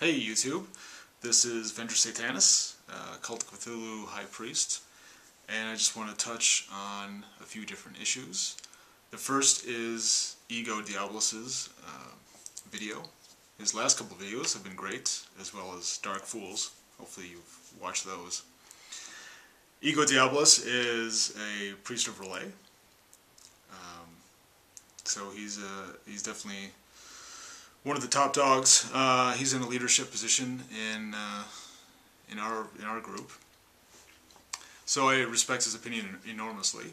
Hey YouTube, this is Venger Satanis, Cult of Cthulhu High Priest, and I just want to touch on a few different issues. The first is Ego Diabolus' video. His last couple of videos have been great, as well as Dark Fools. Hopefully you've watched those. Ego Diabolus is a priest of Relay, so he's definitely one of the top dogs. He's in a leadership position in our group, so I respect his opinion enormously.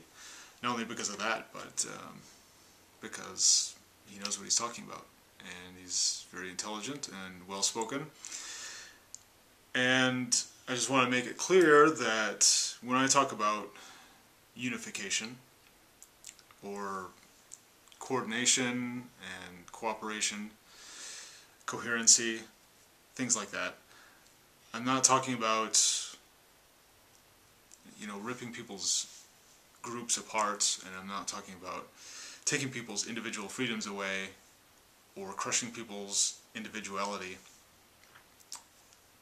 Not only because of that, but because he knows what he's talking about, and he's very intelligent and well spoken. And I just want to make it clear that when I talk about unification or coordination and cooperation, coherency, things like that, I'm not talking about, ripping people's groups apart, and I'm not talking about taking people's individual freedoms away or crushing people's individuality.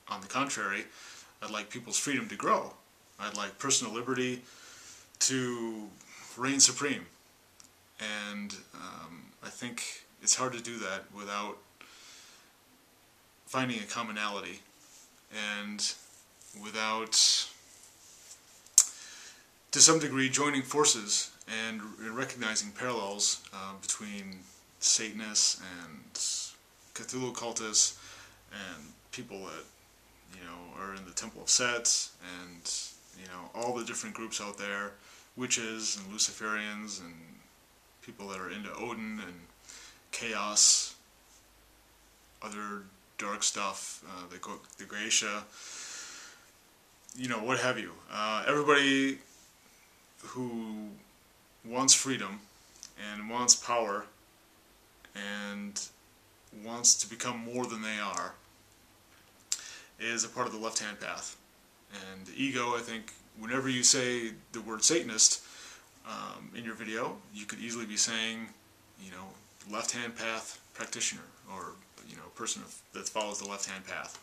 On the contrary, I'd like people's freedom to grow. I'd like personal liberty to reign supreme. And I think it's hard to do that without finding a commonality and without, to some degree, joining forces and recognizing parallels between Satanists and Cthulhu cultists and people that are in the Temple of Set, and all the different groups out there, witches and Luciferians and people that are into Odin and chaos, other dark stuff, the Gratia, what have you. Everybody who wants freedom and wants power and wants to become more than they are is a part of the left-hand path. And ego, I think, whenever you say the word Satanist in your video, you could easily be saying, left-hand path practitioner, or person that follows the left-hand path,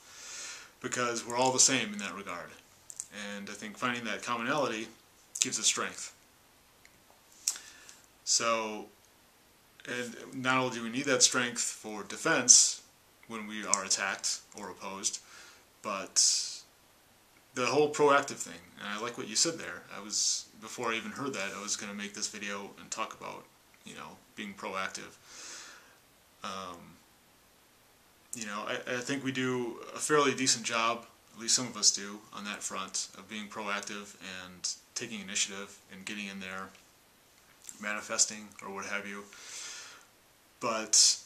because we're all the same in that regard. And I think finding that commonality gives us strength. So, and not only do we need that strength for defense when we are attacked or opposed, but the whole proactive thing. And I like what you said there. Before I even heard that, I was going to make this video and talk about, being proactive. I think we do a fairly decent job, at least some of us do, on that front, of being proactive and taking initiative and getting in there, manifesting, or what have you. But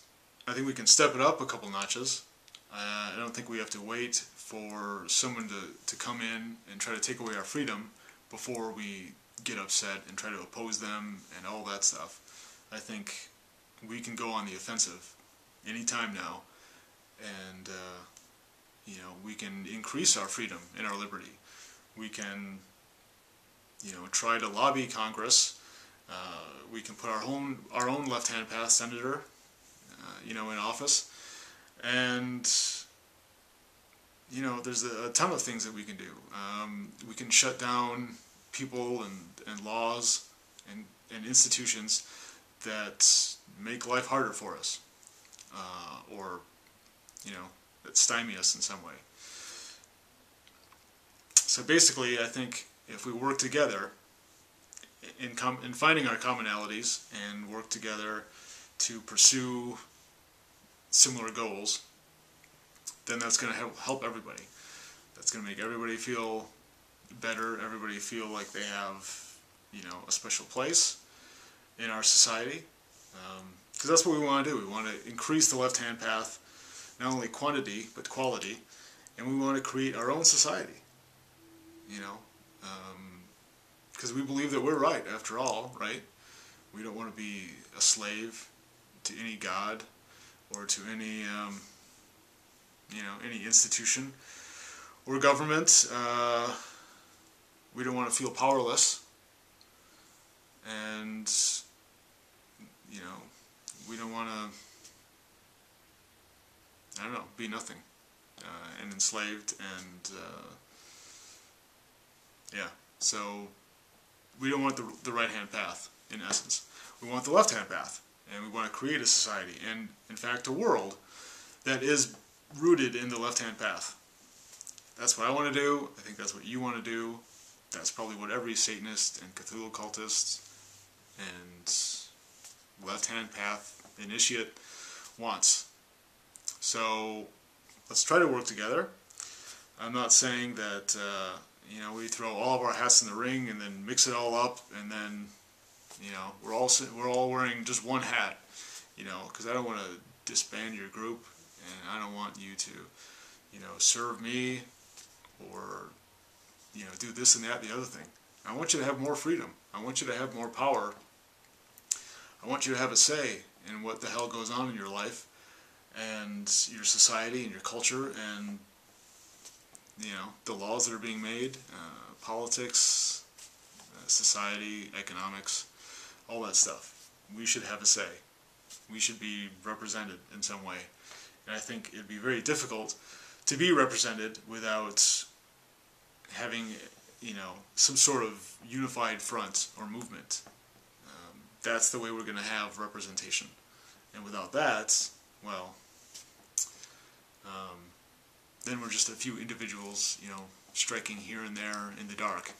I think we can step it up a couple notches. I don't think we have to wait for someone to come in and try to take away our freedom before we get upset and try to oppose them and all that stuff. I think we can go on the offensive anytime now, and we can increase our freedom and our liberty. We can try to lobby Congress. We can put our own left-hand path senator in office, and there's a ton of things that we can do. We can shut down people and laws and institutions that make life harder for us, or that stymie us in some way. So basically, I think if we work together in finding our commonalities and work together to pursue similar goals, then that's going to help everybody. That's going to make everybody feel better, everybody feel like they have, a special place in our society. Because that's what we want to do. We want to increase the left-hand path, not only quantity, but quality, and we want to create our own society. Because we believe that we're right, after all, right? We don't want to be a slave to any god or to any any institution or government. We don't want to feel powerless, and we don't want to, be nothing. and enslaved, and yeah, so we don't want the right-hand path, in essence. We want the left-hand path, and we want to create a society, and in fact a world, that is rooted in the left-hand path. That's what I want to do. I think that's what you want to do. That's probably what every Satanist and Cthulhu cultist and left-hand path initiate wants. So let's try to work together. I'm not saying that you know, we throw all of our hats in the ring and then mix it all up, and then, you know, we're all wearing just one hat, you know, because I don't want to disband your group, and I don't want you to, you know, serve me or, you know, do this and that and the other thing. I want you to have more freedom. I want you to have more power. I want you to have a say in what the hell goes on in your life and your society and your culture and, you know, the laws that are being made, politics, society, economics, all that stuff. We should have a say. We should be represented in some way. And I think it'd be very difficult to be represented without having, you know, some sort of unified front or movement. That's the way we're going to have representation. And without that, well, then we're just a few individuals, you know, striking here and there in the dark,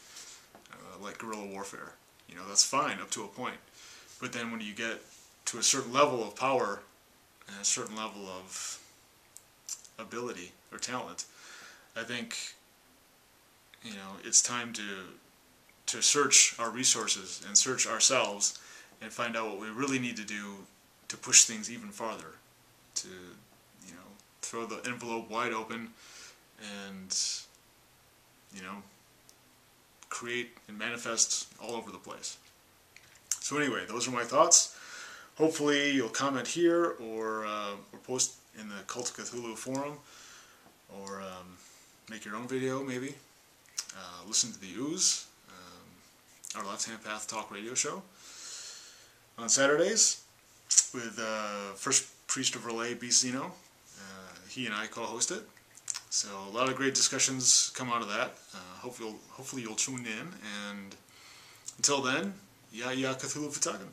like guerrilla warfare. You know, that's fine up to a point. But then when you get to a certain level of power and a certain level of ability or talent, I think, you know, it's time to search our resources and search ourselves and find out what we really need to do to push things even farther, to, you know, throw the envelope wide open and, you know, create and manifest all over the place. So anyway, those are my thoughts. Hopefully you'll comment here or post in the Cult of Cthulhu forum, or make your own video maybe. Listen to the Ooze, our Left Hand Path talk radio show on Saturdays with First Priest of Relay, Beast Zeno. He and I co-host it. So a lot of great discussions come out of that. Hopefully you'll tune in, and until then, ya Cthulhu Fatagan.